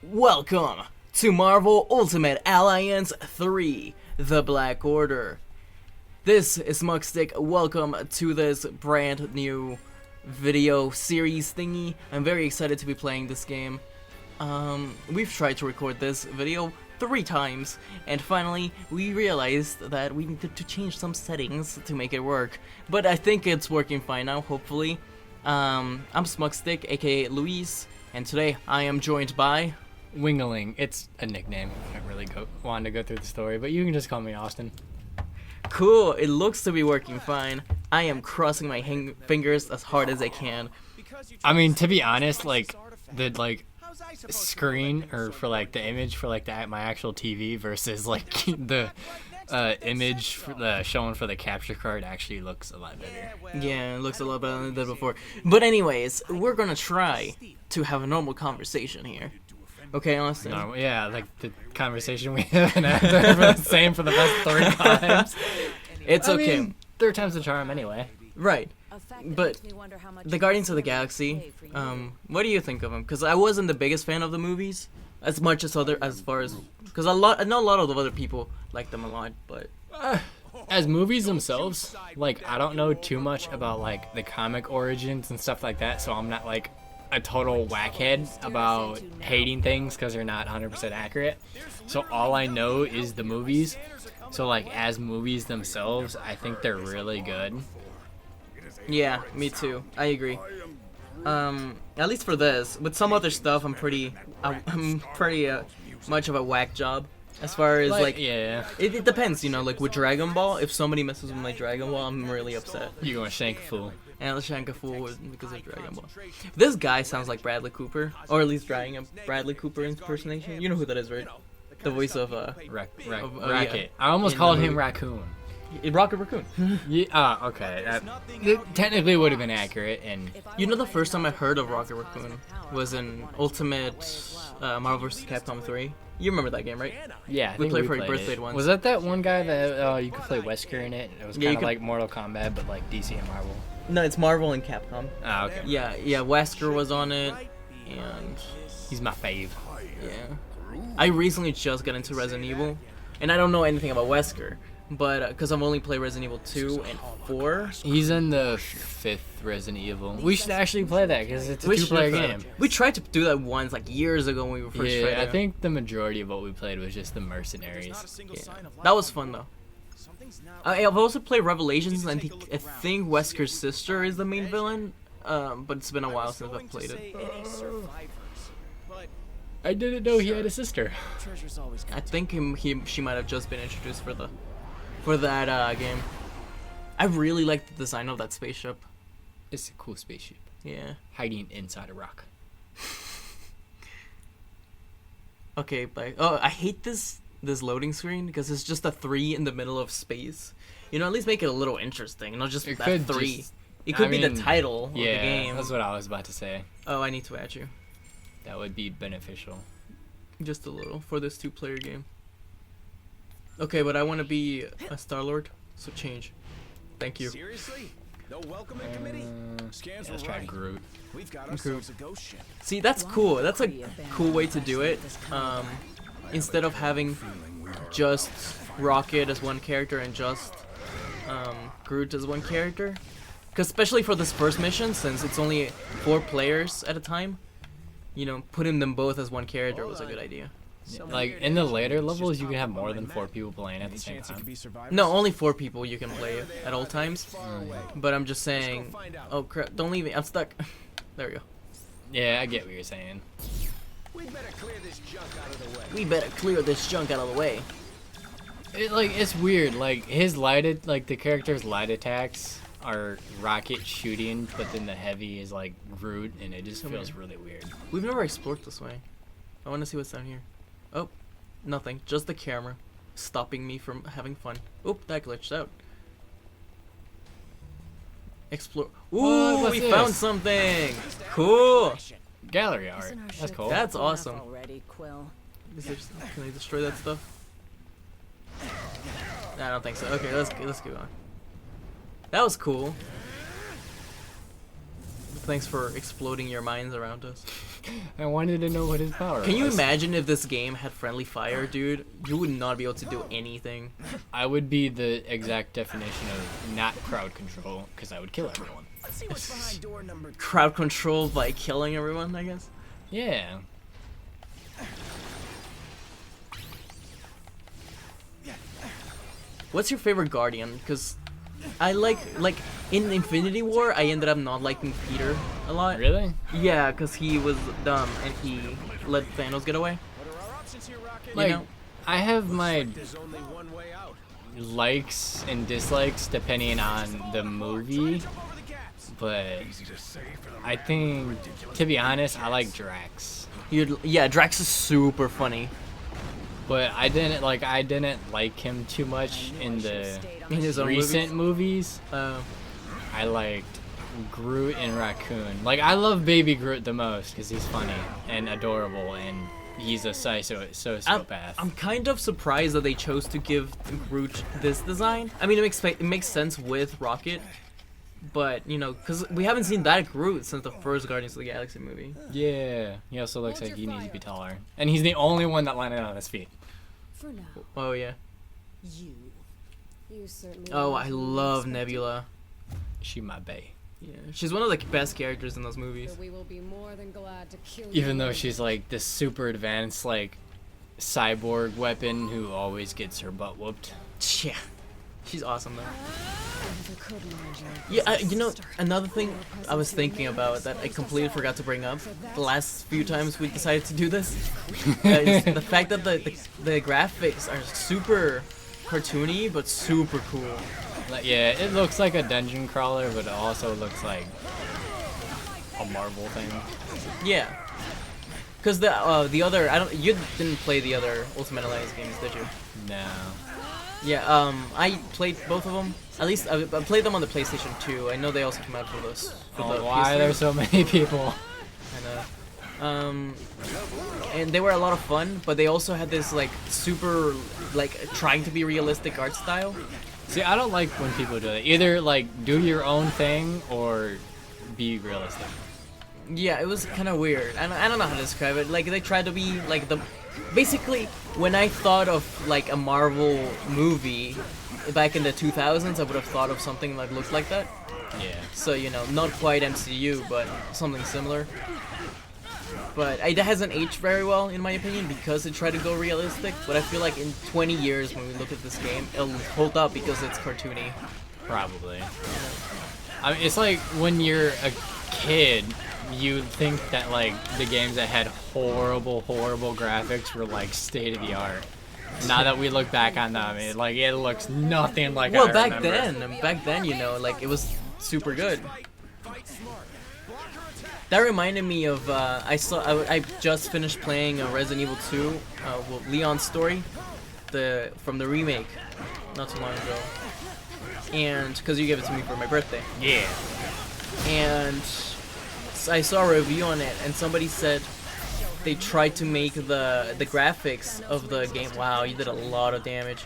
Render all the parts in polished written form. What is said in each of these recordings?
Welcome to Marvel Ultimate Alliance 3, The Black Order. This is Muckstick. Welcome to this brand new video series thingy. I'm very excited to be playing this game. We've tried to record this video 3 times, and finally we realized that we needed to change some settings to make it work. But I think it's working fine now, hopefully. I'm Smuckstick, aka Luis, and today I am joined by... Wingling. It's a nickname. I really wanted to go through the story, but you can just call me Austin. Cool, it looks to be working fine. I am crossing my fingers as hard as I can. I mean, to be honest, like the screen or for like the image for like my actual TV versus like the image for the showing for the capture card actually looks a lot better. Yeah, it looks a lot better than it did before. But anyways, we're gonna try to have a normal conversation here. Okay, Austin? No, yeah, like the conversation we haven't had the same for the past 3 times. It's okay. I mean, 3rd time's the charm anyway. Right. But the Guardians of the Galaxy, what do you think of them? Because I wasn't the biggest fan of the movies, as much as because I know a lot of other people like them a lot, but as movies themselves, like I don't know too much about like the comic origins and stuff like that, so I'm not like a total whackhead about hating things because they're not 100% accurate. So all I know is the movies. So like as movies themselves, I think they're really good. Yeah, me too. I agree. At least for this. With some other stuff, I'm pretty much of a whack job. As far as like yeah, it depends, you know. Like with Dragon Ball, if somebody messes with my Dragon Ball, I'm really upset. You gonna shank a fool? And I'll shank a fool because of Dragon Ball. This guy sounds like Bradley Cooper, or at least trying a Bradley Cooper impersonation. You know who that is, right? The voice of Racket. Yeah. I almost called him Raccoon. Rocket Raccoon. Yeah. Okay. That technically would have been accurate. And you know, the first time I heard of Rocket Raccoon was in Ultimate Marvel vs. Capcom 3. You remember that game, right? Yeah, I we think played we for played birthday it. once. Was that one guy that you could play Wesker in it? It was kind of like Mortal Kombat, but like DC and Marvel. No, it's Marvel and Capcom. Ah, okay. Yeah, Wesker was on it, and he's my fave. Yeah. I recently just got into Resident Evil, and I don't know anything about Wesker, but because I've only played Resident Evil 2 and 4. He's in the 5th Resident Evil. We should actually play that because it's a 2-player game. We tried to do that once, like years ago when we were first trying. I think the majority of what we played was just the mercenaries. Yeah. That was fun though. I've also played Revelations, and I think Wesker's sister is the main villain, but it's been a while since I've played it. I didn't know he had a sister. I think she might have just been introduced for that game. I really like the design of that spaceship. It's a cool spaceship. Yeah. Hiding inside a rock. Okay, but I hate this loading screen because it's just a 3 in the middle of space. You know, at least make it a little interesting, not just that 3. It could be the title of the game. Yeah, that's what I was about to say. Oh, I need to add you. That would be beneficial. Just a little for this 2-player game. Okay, but I want to be a Star-Lord, so change. Thank you. Seriously? No welcoming committee? Scans let's try Groot. We've got ourselves a ghost ship. See, that's cool. That's a cool way to do it. Instead of having just Rocket as one character and just Groot as one character. Because especially for this first mission, since it's only 4 players at a time, you know, putting them both as one character was a good idea. Like in the later levels, you can have more than 4 people playing at the same time. No, only 4 people you can play at all times. But I'm just saying. Oh crap! Don't leave me. I'm stuck. There we go. Yeah, I get what you're saying. We better clear this junk out of the way. We better clear this junk out of the way. It's weird. Like the character's light attacks are Rocket shooting, but then the heavy is like Groot, and it just feels really weird. We've never explored this way. I want to see what's down here. Oh, nothing. Just the camera stopping me from having fun. Oop, that glitched out. Explore. Ooh, we found something. Cool. Gallery art. That's cool. That's awesome. Can I destroy that stuff? Nah, I don't think so. Okay, let's keep on. That was cool. Thanks for exploding your minds around us. I wanted to know what his power Can you was. imagine if this game had friendly fire, dude? You would not be able to do anything. I would be the exact definition of not crowd control, because I would kill everyone. Let's see what's behind door number 2. Crowd control by killing everyone, I guess. Yeah. What's your favorite Guardian? Because I like in Infinity War, I ended up not liking Peter a lot. Really? Yeah, because he was dumb and he let Thanos get away. What are our options here, Rocket? Like, You know? I have my There's only one way out. likes and dislikes depending on the movie, Jump over the gaps. but I think, to be honest, I like Drax. Yeah, Drax is super funny But I didn't like him too much in the in his own recent movies. I liked Groot and Raccoon. Like, I love Baby Groot the most because he's funny and adorable, and he's a sociopath. I'm kind of surprised that they chose to give Groot this design. I mean, it makes sense with Rocket, but you know, because we haven't seen that Groot since the first Guardians of the Galaxy movie. Yeah, he also looks like he needs to be taller, and he's the only one that landed on his feet. For now, Oh yeah. you certainly. Oh, are I who we love expected. Nebula. She my bae. Yeah, she's one of the best characters in those movies. But we will be more than glad to kill you. Even though she's like this super advanced like cyborg weapon who always gets her butt whooped. Yeah, she's awesome though. If I could manage it, Yeah, as a you know, sister. another thing I was thinking about that I completely forgot to bring up the last few times we decided to do this is the fact that the graphics are super cartoony but super cool. Like, yeah, it looks like a dungeon crawler, but it also looks like a Marvel thing. Yeah, because the other you didn't play the other Ultimate Alliance games, did you? No. Yeah, I played both of them. At least I played them on the PlayStation 2. I know they also came out for this. For the Oh, why are PS3. there so many people? I know. And they were a lot of fun, but they also had this like super like trying to be realistic art style. See, I don't like when people do that. Either like do your own thing or be realistic. Yeah, it was kind of weird. I don't know how to describe it. Like they tried to be like basically when I thought of like a Marvel movie back in the 2000s, I would have thought of something that looked like that. Yeah. So, you know, not quite MCU, but something similar. But it hasn't aged very well, in my opinion, because it tried to go realistic. But I feel like in 20 years, when we look at this game, it'll hold up because it's cartoony. Probably. I mean, it's like when you're a kid, you think that like the games that had horrible graphics were like state of the art. Now that we look back on them, it looks nothing like. Well, I back remember. then, you know, like it was super good. That reminded me of I just finished playing Resident Evil 2, well, Leon's story, from the remake, not too long ago, and because you gave it to me for my birthday. Yeah. And I saw a review on it, and somebody said they tried to make the graphics of the game. Wow, you did a lot of damage.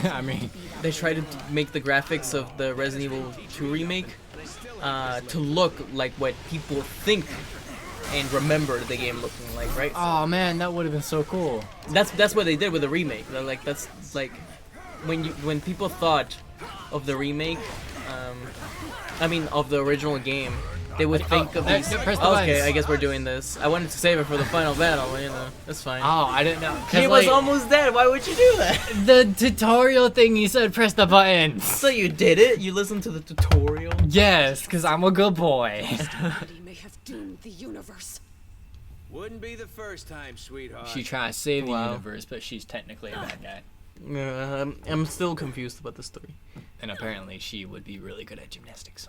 I mean, They tried to make the graphics of the Resident Evil 2 remake to look like what people think and remember the game looking like, right? oh man, that would have been so cool. That's what they did with the remake. They're like that's like when people thought of the remake, I mean of the original game, they would think of these. press the Okay, buttons. I guess we're doing this. I wanted to save it for the final battle, but, you know, that's fine. Oh, I didn't know. 'Cause, He was like, almost dead. Why would you do that? the tutorial thing. You said press the buttons. So you did it? You listened to the tutorial? Yes, because I'm a good boy. Somebody may have doomed the universe. Wouldn't be the first time, sweetheart. She tries to save the Wow. universe, but she's technically a bad guy. I'm still confused about the story. And apparently she would be really good at gymnastics.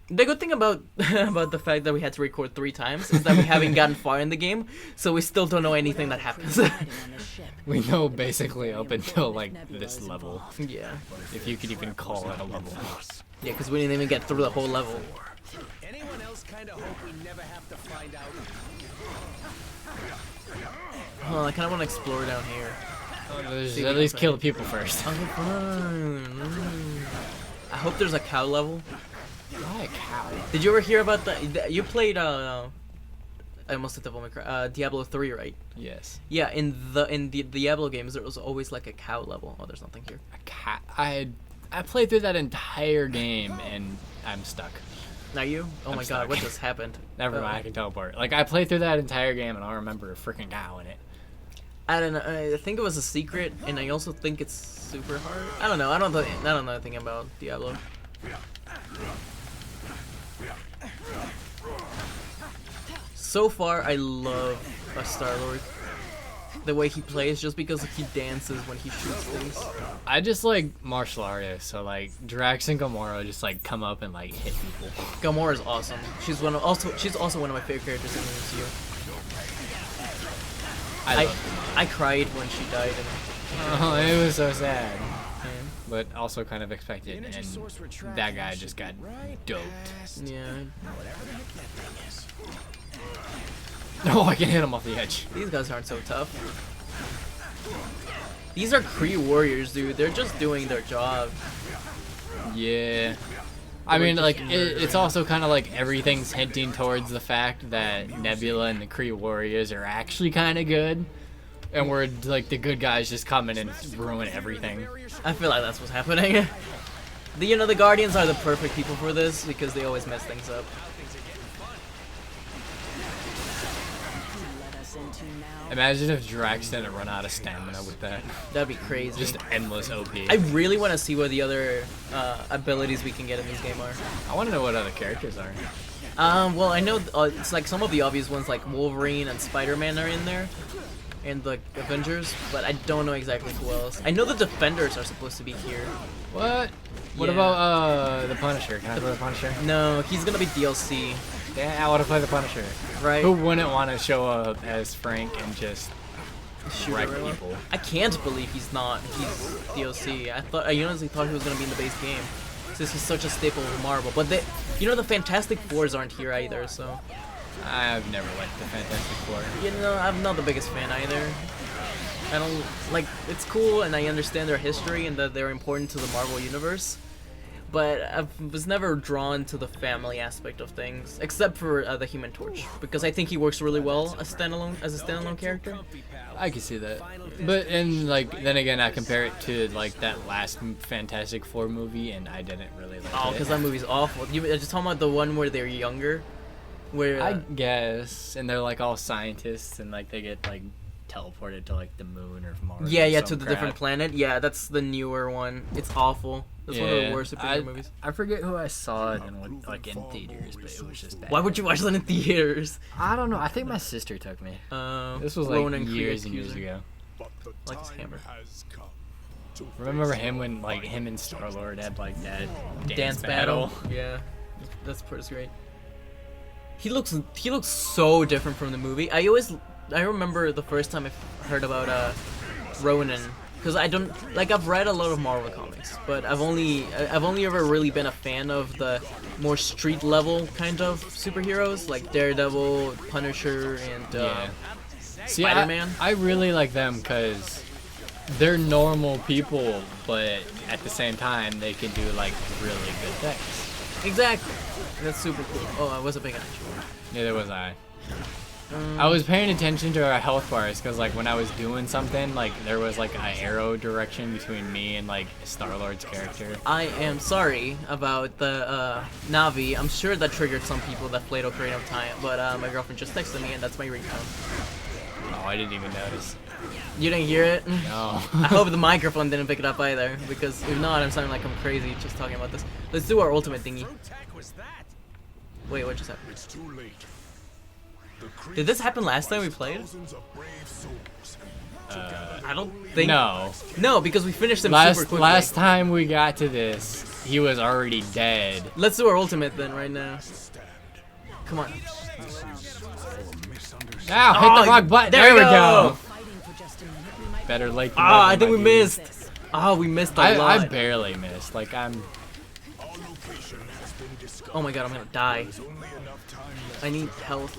The good thing about about the fact that we had to record 3 times is that we haven't gotten far in the game, so we still don't know anything that happens. Riding on the ship. We know basically up until like this level, Yeah, if you could even call it a level. yeah, because we didn't even get through the whole level. Anyone else kind of hope we never have to find out? Oh, I kind of want to explore down here. See, At least kill the people first. Okay, fine. I hope there's a cow level. Why a cow? Did you ever hear about you played I almost said Devil May Cry, Diablo 3, right? Yes. Yeah, in the Diablo games there was always like a cow level. Oh, there's nothing here. A cow. I played through that entire game and I'm stuck. Are you? Oh I'm my stuck. god, what just happened? Never mind, I can teleport. Like I played through that entire game and I don't remember a freaking cow in it. I don't know. I think it was a secret, and I also think it's super hard. I don't know. I don't know anything about Diablo. So far, I love Star-Lord. The way he plays, just because he dances when he shoots things. I just like martial artists, so like Drax and Gamora just like come up and like hit people. Gamora's awesome. She's also one of my favorite characters in the MCU. I cried when she died. Oh, it was so sad. But also kind of expected, and that guy just got doped. Yeah. Oh, I can hit him off the edge. These guys aren't so tough. These are Kree warriors, dude. They're just doing their job. Yeah. I mean, like, it's also kind of like everything's hinting towards the fact that Nebula and the Kree warriors are actually kind of good. And we're, like, the good guys just come in and ruin everything. I feel like that's what's happening. The Guardians are the perfect people for this because they always mess things up. Imagine if Drax didn't run out of stamina with that. That'd be crazy. Just endless OP. I really want to see what the other abilities we can get in this game are. I want to know what other characters are. Well, I know it's like some of the obvious ones like Wolverine and Spider-Man are in there. And the Avengers, but I don't know exactly who else. I know the Defenders are supposed to be here. What? What Yeah. about the Punisher? Can I play the Punisher? No, he's gonna be DLC, Yeah, I want to play the Punisher. right? Who wouldn't want to show up as Frank and just Shoot wreck everyone. people? I can't believe he's not. He's DLC. I honestly thought he was gonna be in the base game, since he's such a staple of Marvel. But the Fantastic Fours aren't here either, so. I've never liked the Fantastic Four. I'm not the biggest fan either. I don't like. It's cool, and I understand their history and that they're important to the Marvel universe. But I was never drawn to the family aspect of things, except for the Human Torch, because I think he works really well as a standalone character. I can see that. But and like then again, I compare it to like that last Fantastic Four movie, and I didn't really like Oh, it. because that movie's awful. You just talking about the one where they're younger, where I guess, and they're like all scientists, and like they get like teleported to like the moon or Mars. yeah, or to some the crap. different planet. Yeah, that's the newer one. It's awful. That's one of the worst superhero movies. I forget who I saw it in like in theaters, but it was just bad. Why would you watch that in theaters? I don't know. I think my sister took me. This was like Ronan years and Kree years accuser. ago. Like his hammer. Remember him when like him and Star-Lord had like that Dance battle. Yeah, that's pretty great. He looks so different from the movie. I remember the first time I heard about Ronan, because I've read a lot of Marvel comics, but I've only ever really been a fan of the more street level kind of superheroes like Daredevil, Punisher, and See, Spider-Man. I really like them because they're normal people, but at the same time they can do like really good things. Exactly. That's super cool. Oh, I wasn't paying attention. Neither was I. I was paying attention to our health bars because like when I was doing something, like there was like an arrow direction between me and like Star-Lord's character. I am sorry about the Navi. I'm sure that triggered some people that played Ocarina of Time, but my girlfriend just texted me and that's my ringtone. Oh, I didn't even notice. You didn't hear it? No. I hope the microphone didn't pick it up either, because if not, I'm sounding like I'm crazy just talking about this. Let's do our ultimate thingy. Wait, what just happened? It's too late. Did this happen last time we played? I don't think. No. No, because we finished them super quickly. Last time we got to this, he was already dead. Let's do our ultimate then right now. Come on. Now hit the wrong button. There we go. Fighting for just a minute, we might Better late than Ah, never, I think my we dude. missed. Oh, we missed a lot. I barely missed. Like I'm. Oh my god, I'm gonna die. I need health.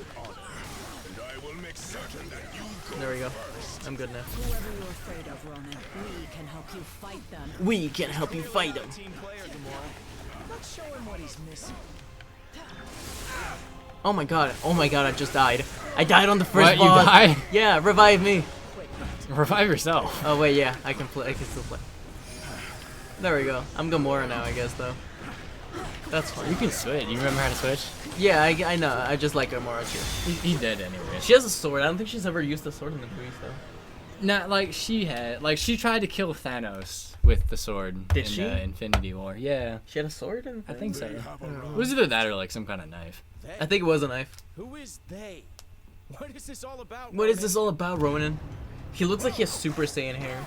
There we go. I'm good now. whoever you're afraid of, Ronan, we can help you fight them. We can help you fight them. Let's show him what he's missing. Oh my god, I just died. I died on the first What, you boss. died? Yeah, revive me. Revive yourself. Oh wait, yeah, I can play. I can still play. There we go. I'm Gamora now, I guess though. That's fine. You can switch. You remember how to switch? Yeah, I know. I just like Gamora too. He did anyway. She has a sword. I don't think she's ever used a sword in the movies though. Not like she had. Like she tried to kill Thanos with the sword. Did in she? The Infinity War. Yeah, She had a sword in. I think so. It was either that or like some kind of knife. I think it was a knife. Who is they? What is this all about? What is this all about, Ronan? He looks like he has Super Saiyan hair.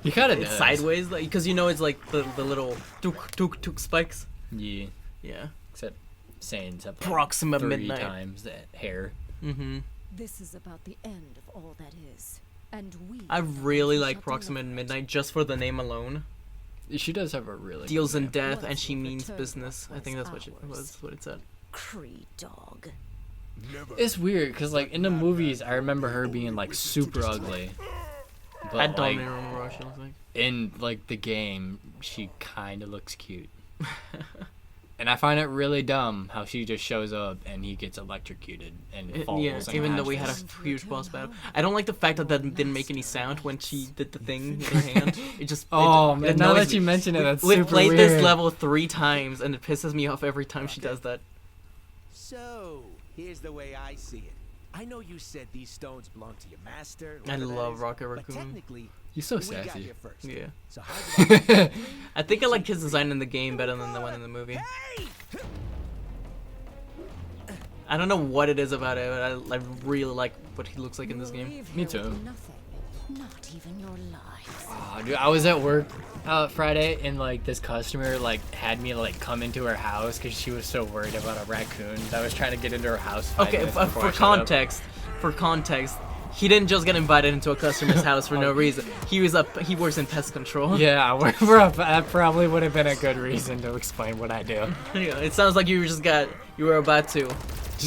He kind of It's does. sideways, like, because you know it's like the little tuk spikes. Yeah. Yeah. Except Saiyans have Proxima 3 Midnight. times that hair. Mm-hmm. This is about the end of all that is. And we I really like shall Proxima deliver it. Midnight just for the name alone. She does have a really Deals good in name. death Once and she we means return business. what I think was that's what ours. what it said. Cree dog. It's weird because like in the movies, I remember her being like super ugly. But I don't like even remember what she looks like. in like the game, she kind of looks cute. And I find it really dumb how she just shows up and he gets electrocuted and falls. Yeah, and even though we had crashes. a huge boss battle. I don't like the fact that didn't make any sound when she did the thing in her hand. It just Oh it man, now annoys that me. you mention it, that's We've super played weird. this level 3 times and it pisses me off every time she does that. So, here's the way I see it. I know you said these stones belong to your master. I whoever that love is, Rocket but Raccoon. technically, You're so we got sassy. here first. Yeah. So how's about I think I like his design in the game better than the one in the movie. I don't know what it is about it, but I really like what he looks like in this game. Leave Me here with too. Nothing. Not even your life. Oh, dude, I was at work Friday and like this customer like had me like come into her house because she was so worried about a raccoon that was trying to get into her house. 5 Okay, minutes before I for showed up. context, he didn't just get invited into a customer's house for no reason. He works in pest control. Yeah, that probably would have been a good reason to explain what I do. Yeah, it sounds like you were about to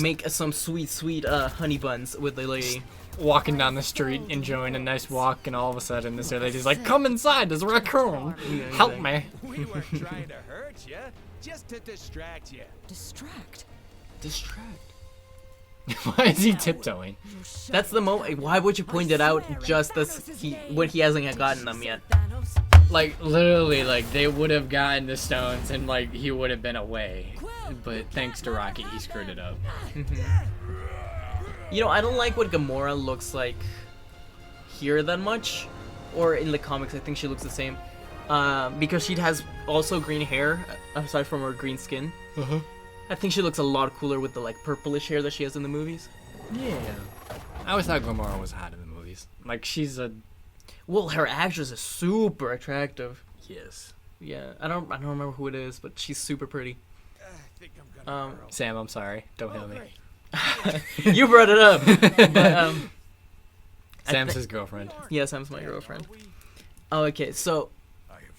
make some sweet honey buns with the lady. Walking down the street, enjoying a nice walk, and all of a sudden this other lady's like, "Come inside, there's a raccoon. Yeah, Help exactly. me." We weren't trying to hurt you, just to distract you. Distract. Distract. Why is he tiptoeing? You shall That's the moment. Why would you point it out just as when he hasn't gotten them yet? Thanos. Like literally, like they would have gotten the stones and like he would have been away, but thanks to Rocket, he screwed it up. You know, I don't like what Gamora looks like here that much, or in the comics. I think she looks the same, because she has also green hair aside from her green skin. Uh-huh. I think she looks a lot cooler with the like purplish hair that she has in the movies. Yeah. I always thought Gamora was hot in the movies. Like she's a Well, her actress is super attractive. yes. Yeah, I don't remember who it is, but she's super pretty. I think I'm gonna curl. Sam, I'm sorry. Don't Oh, hit me. great. You brought it up. But, I Sam's thi- his girlfriend. yeah, Sam's my girlfriend. Oh, okay, so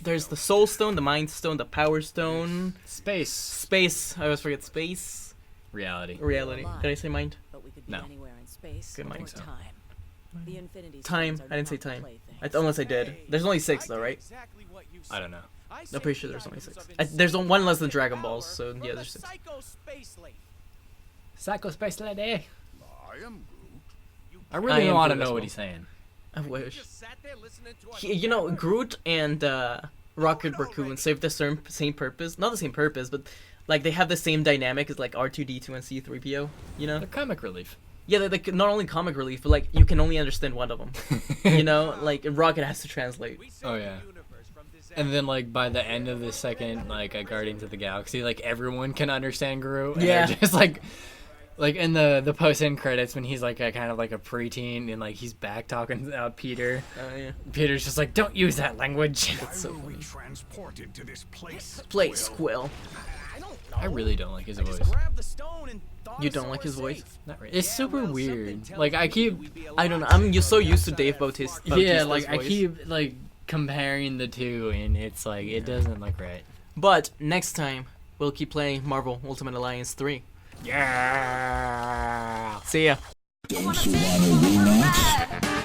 there's the Soul Stone, the Mind Stone, the Power Stone, Space. Space. I always forget space. Reality. Reality. Did I say mind? But we could be No. anywhere in space Good or mind. so. time. The Infinity Time. Stones are I didn't say not time. playthings. Unless I did. There's only 6 though, right? Exactly what you I don't know. I'm pretty sure there's only 6. There's one less than Dragon Balls, so yeah, there's 6. Psycho Space Lady. Psycho Space Lady. I am Groot. I I really am want to Groot as know well. what he's saying. I wish. Just sat there listening to us You know, yabber. Groot and Rocket Raccoon serve the same purpose. Not the same purpose, but like they have the same dynamic as like R2D2 and C3PO. You know? The comic relief. Yeah, they're like not only comic relief, but like you can only understand one of them. You know, like Rocket has to translate. We saved Oh, the yeah. universe from disaster. And then like by the end of the second like a Guardians of the Galaxy, like everyone can understand Groot. And Yeah. they're just like in the post-end credits when he's like a kind of like a preteen and like he's back talking to Peter. Yeah. Peter's just like, don't use that language. I will be transported to this place. Play Squill. I really don't like his I just voice. grabbed the stone and thought You us don't so like his we're voice? safe. Not really. It's Yeah, super well, weird. something tells Like I me keep, we'd be I don't know. alive I'm so used to outside Dave of Bautista. Clark. yeah, Bautista's like I voice. keep like comparing the two, and it's like it doesn't look right. But next time we'll keep playing Marvel Ultimate Alliance 3. Yeah. See ya. Don't you want a rematch?